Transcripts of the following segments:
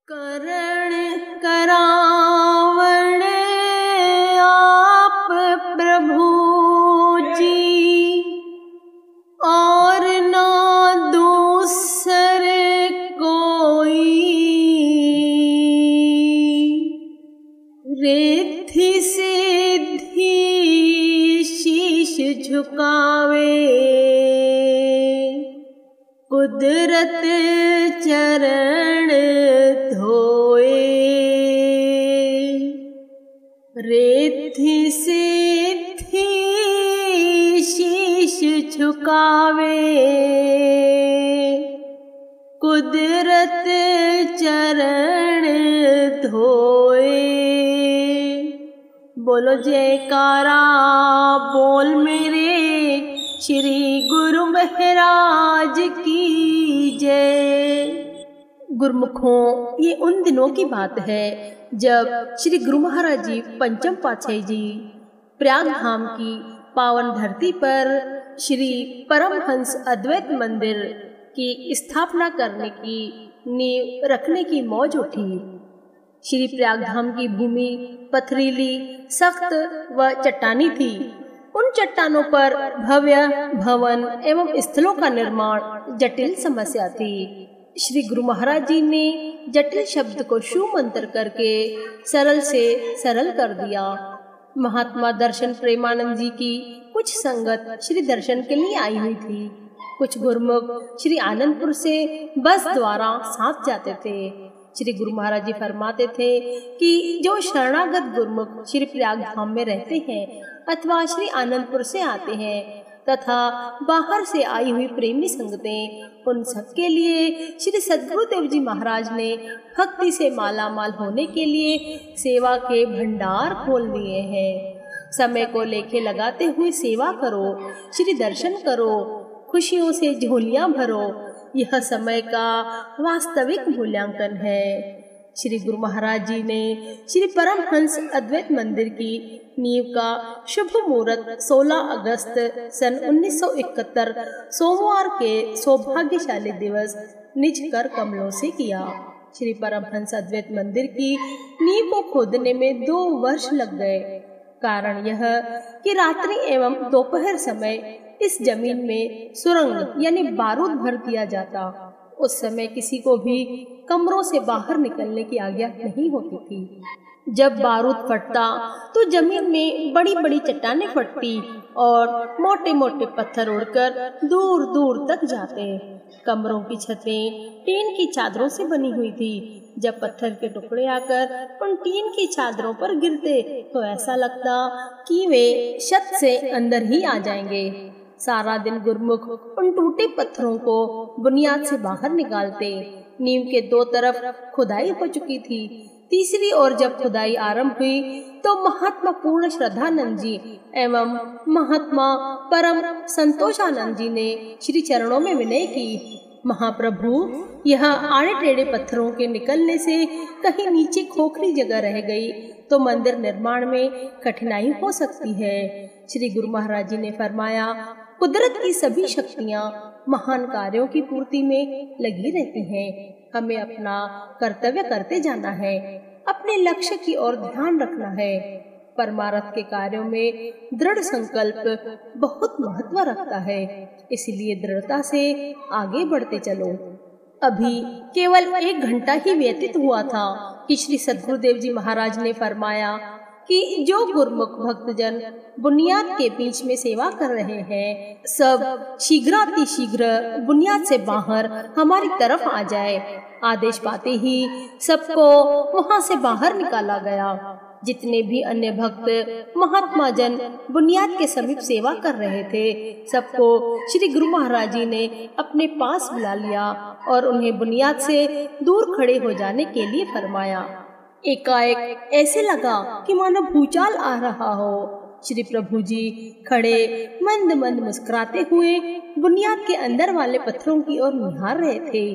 करण करावण आप प्रभु जी, और ना दूसर कोई। रिद्धि सिद्धि शीश झुकावे, कुदरत चरण धोए। रिद्धि सिद्धि शीश झुकावे, कुदरत चरण धोए। बोलो जयकारा बोल मेरे श्री गुरु महाराज की जय। गुरुमुखों, ये उन दिनों की बात है जब श्री गुरु महाराज जी पंचम पातशाही जी प्रयाग धाम की पावन धरती पर श्री परमहंस अद्वैत मंदिर की स्थापना करने की नींव रखने की मौज उठी। श्री प्रयाग धाम की भूमि पथरीली, सख्त व चट्टानी थी। उन चट्टानों पर भव्य भवन एवं स्थलों का निर्माण जटिल समस्या थी। श्री गुरु महाराज जी ने जटिल शब्द को शु मंत्र करके सरल से सरल कर दिया। महात्मा दर्शन प्रेमानंद जी की कुछ संगत श्री दर्शन के लिए आई हुई थी। कुछ गुरुमुख श्री आनंदपुर से बस द्वारा साथ जाते थे। श्री गुरु महाराज जी फरमाते थे कि जो शरणागत गुरुमुख श्री प्रयाग धाम में रहते हैं अथवा श्री आनंदपुर से आते हैं तथा बाहर से आई हुई प्रेमी संगतें, उन सबके लिए श्री सद्गुरुदेव जी महाराज ने भक्ति से मालामाल होने के लिए सेवा के भंडार खोल दिए हैं। समय को लेके लगाते हुए सेवा करो, श्री दर्शन करो, खुशियों से झोलियां भरो। यह समय का वास्तविक मूल्यांकन है। श्री गुरु महाराज जी ने श्री परमहंस अद्वैत मंदिर की नींव का शुभ मुहूर्त 16 अगस्त सन 1971 सोमवार के सौभाग्यशाली दिवस निज कर कमलों से किया। श्री परमहंस अद्वैत मंदिर की नींव को खोदने में 2 वर्ष लग गए। कारण यह कि रात्रि एवं दोपहर समय इस जमीन में सुरंग यानी बारूद भर दिया जाता। उस समय किसी को भी कमरों से बाहर निकलने की आज्ञा नहीं होती थी। जब बारूद फटता तो जमीन में बड़ी बड़ी चट्टानें फटती और मोटे मोटे पत्थर उड़कर दूर दूर तक जाते। कमरों की छतें टीन की चादरों से बनी हुई थी। जब पत्थर के टुकड़े आकर उन टीन की चादरों पर गिरते तो ऐसा लगता कि वे छत से अंदर ही आ जाएंगे। सारा दिन गुरुमुख उन टूटे पत्थरों को बुनियाद से बाहर निकालते। नींव के 2 तरफ खुदाई हो चुकी थी। तीसरी ओर जब खुदाई आरंभ हुई तो महात्मा पूर्ण श्रद्धानंद जी एवं महात्मा परम संतोषानंद जी ने श्री चरणों में विनय की, महाप्रभु, यह आड़े टेढ़े पत्थरों के निकलने से कहीं नीचे खोखली जगह रह गई तो मंदिर निर्माण में कठिनाई हो सकती है। श्री गुरु महाराज जी ने फरमाया, कुदरत की सभी शक्तियाँ महान कार्यों की पूर्ति में लगी रहती हैं। हमें अपना कर्तव्य करते जाना है, अपने लक्ष्य की ओर ध्यान रखना है। परमार्थ के कार्यों में दृढ़ संकल्प बहुत महत्व रखता है, इसलिए दृढ़ता से आगे बढ़ते चलो। अभी केवल 1 घंटा ही व्यतीत हुआ था कि श्री सद्गुरुदेव जी महाराज ने फरमाया कि जो गुरुमुख भक्तजन बुनियाद के बीच में सेवा कर रहे हैं, सब शीघ्रातिशीघ्र बुनियाद से बाहर हमारी तरफ आ जाए। आदेश पाते ही सबको वहां से बाहर निकाला गया। जितने भी अन्य भक्त महात्मा जन बुनियाद के समीप सेवा कर रहे थे, सबको श्री गुरु महाराज जी ने अपने पास बुला लिया और उन्हें बुनियाद से दूर खड़े हो जाने के लिए फरमाया। एकाएक ऐसे लगा कि मानो भूचाल आ रहा हो। श्री प्रभु जी खड़े मंद मंद मुस्कुराते हुए बुनियाद के अंदर वाले पत्थरों की ओर निहार रहे थे।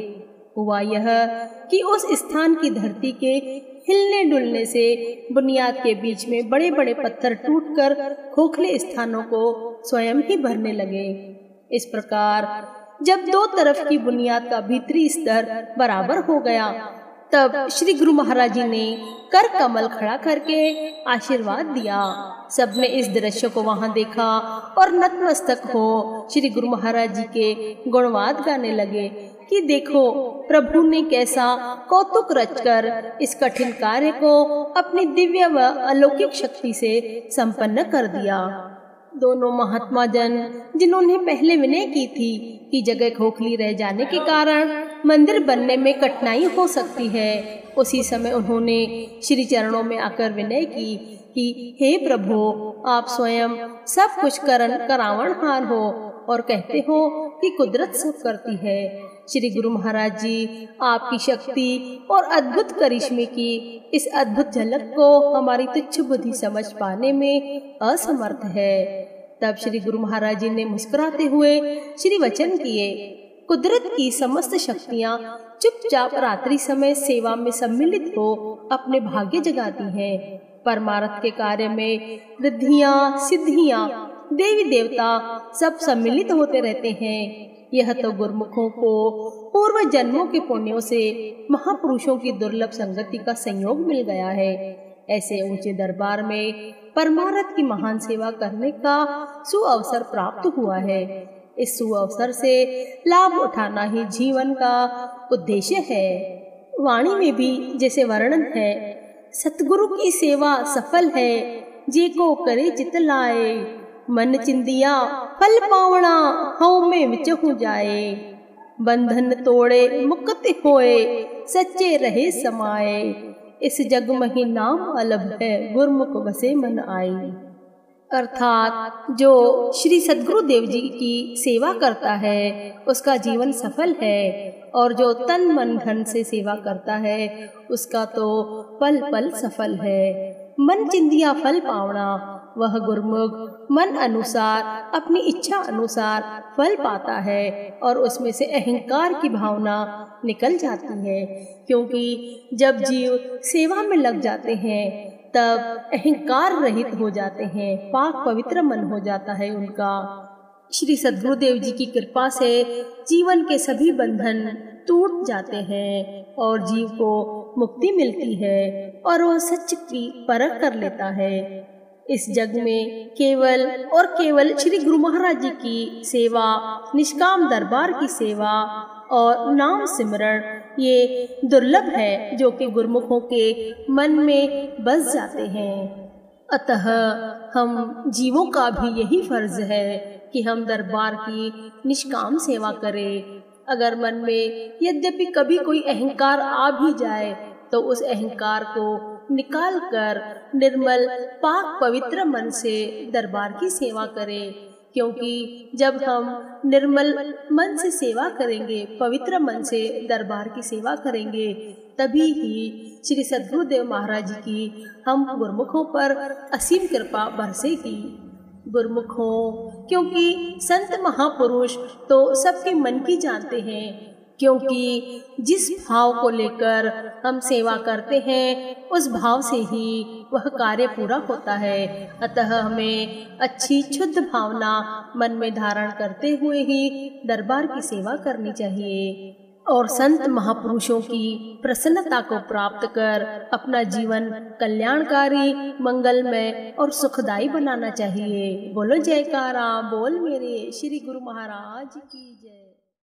हुआ यह कि उस स्थान की धरती के हिलने डुलने से बुनियाद के बीच में बड़े बड़े पत्थर टूटकर खोखले स्थानों को स्वयं ही भरने लगे। इस प्रकार जब 2 तरफ की बुनियाद का भीतरी स्तर बराबर हो गया तब श्री गुरु महाराज जी ने कर कमल खड़ा करके आशीर्वाद दिया। सबने इस दृश्य को वहां देखा और नतमस्तक हो श्री गुरु महाराज जी के गुणवाद गाने लगे कि देखो प्रभु ने कैसा कौतुक रचकर इस कठिन कार्य को अपनी दिव्य व अलौकिक शक्ति से संपन्न कर दिया। दोनों महात्मा जन जिन्होंने पहले विनय की थी कि जगह खोखली रह जाने के कारण मंदिर बनने में कठिनाई हो सकती है, उसी समय उन्होंने श्री चरणों में आकर विनय की कि हे प्रभु, आप स्वयं सब कुछ करावणहार हो और कहते हो कि कुदरत सब करती है। श्री गुरु महाराज जी आपकी शक्ति और अद्भुत करिश्मे की इस अद्भुत झलक को हमारी तुच्छ बुद्धि समझ पाने में असमर्थ है। तब श्री गुरु महाराज जी ने मुस्कुराते हुए श्री वचन किए, कुदरत की समस्त शक्तियाँ चुपचाप रात्रि समय सेवा में सम्मिलित हो अपने भाग्य जगाती हैं। परमार्थ के कार्य में रिद्धियाँ सिद्धियाँ देवी देवता सब सम्मिलित होते रहते हैं। यह तो गुरुमुखों को पूर्व जन्मों के पुण्यों से महापुरुषों की दुर्लभ संगति का संयोग मिल गया है। ऐसे ऊंचे दरबार में परमार्थ की महान सेवा करने का सुअवसर प्राप्त हुआ है। इस सुअवसर से लाभ उठाना ही जीवन का उद्देश्य है। वाणी में भी जैसे वर्णन है, सतगुरु की सेवा सफल है, जे को करे चित लाए, मन चिंदिया फल पावना हऊ में विचहु जाए, बंधन तोड़े मुक्त होए सच्चे रहे समाए, इस जग मही नाम अलभ है गुरमुख बसे मन आई। अर्थात जो श्री सद्गुरु देव जी की सेवा करता है उसका जीवन सफल है, और जो तन मन धन से सेवा करता है उसका तो पल पल सफल है। मन चिंदिया फल पावना, वह गुरमुख मन अनुसार अपनी इच्छा अनुसार फल पाता है और उसमें से अहंकार की भावना निकल जाती है। क्योंकि जब जीव सेवा में लग जाते हैं तब अहंकार रहित हो जाते हैं, पाक पवित्र मन हो जाता है उनका। श्री सद्गुरुदेव जी की कृपा से जीवन के सभी बंधन टूट जाते हैं और जीव को मुक्ति मिलती है और वह सच की परख कर लेता है। इस जग में केवल और केवल श्री गुरु महाराज जी की सेवा, निष्काम दरबार की सेवा और नाम सिमरण ये दुर्लभ है जो कि गुरुमुखों के मन में बस जाते हैं। अतः हम जीवों का भी यही फर्ज है कि हम दरबार की निष्काम सेवा करें। अगर मन में यद्यपि कभी कोई अहंकार आ भी जाए तो उस अहंकार को निकाल कर निर्मल पाक पवित्र मन से दरबार की सेवा करें। क्योंकि जब हम निर्मल मन से सेवा करेंगे, पवित्र मन से दरबार की सेवा करेंगे, तभी ही श्री सद्गुरुदेव महाराज जी की हम गुरुमुखों पर असीम कृपा बरसेगी। गुरुमुखों, क्योंकि संत महापुरुष तो सबके मन की जानते हैं, क्योंकि जिस भाव को लेकर हम सेवा करते हैं उस भाव से ही वह कार्य पूरा होता है। अतः हमें अच्छी शुद्ध भावना मन में धारण करते हुए ही दरबार की सेवा करनी चाहिए और संत महापुरुषों की प्रसन्नता को प्राप्त कर अपना जीवन कल्याणकारी, मंगलमय और सुखदायी बनाना चाहिए। बोलो जयकारा, बोल मेरे श्री गुरु महाराज की जय।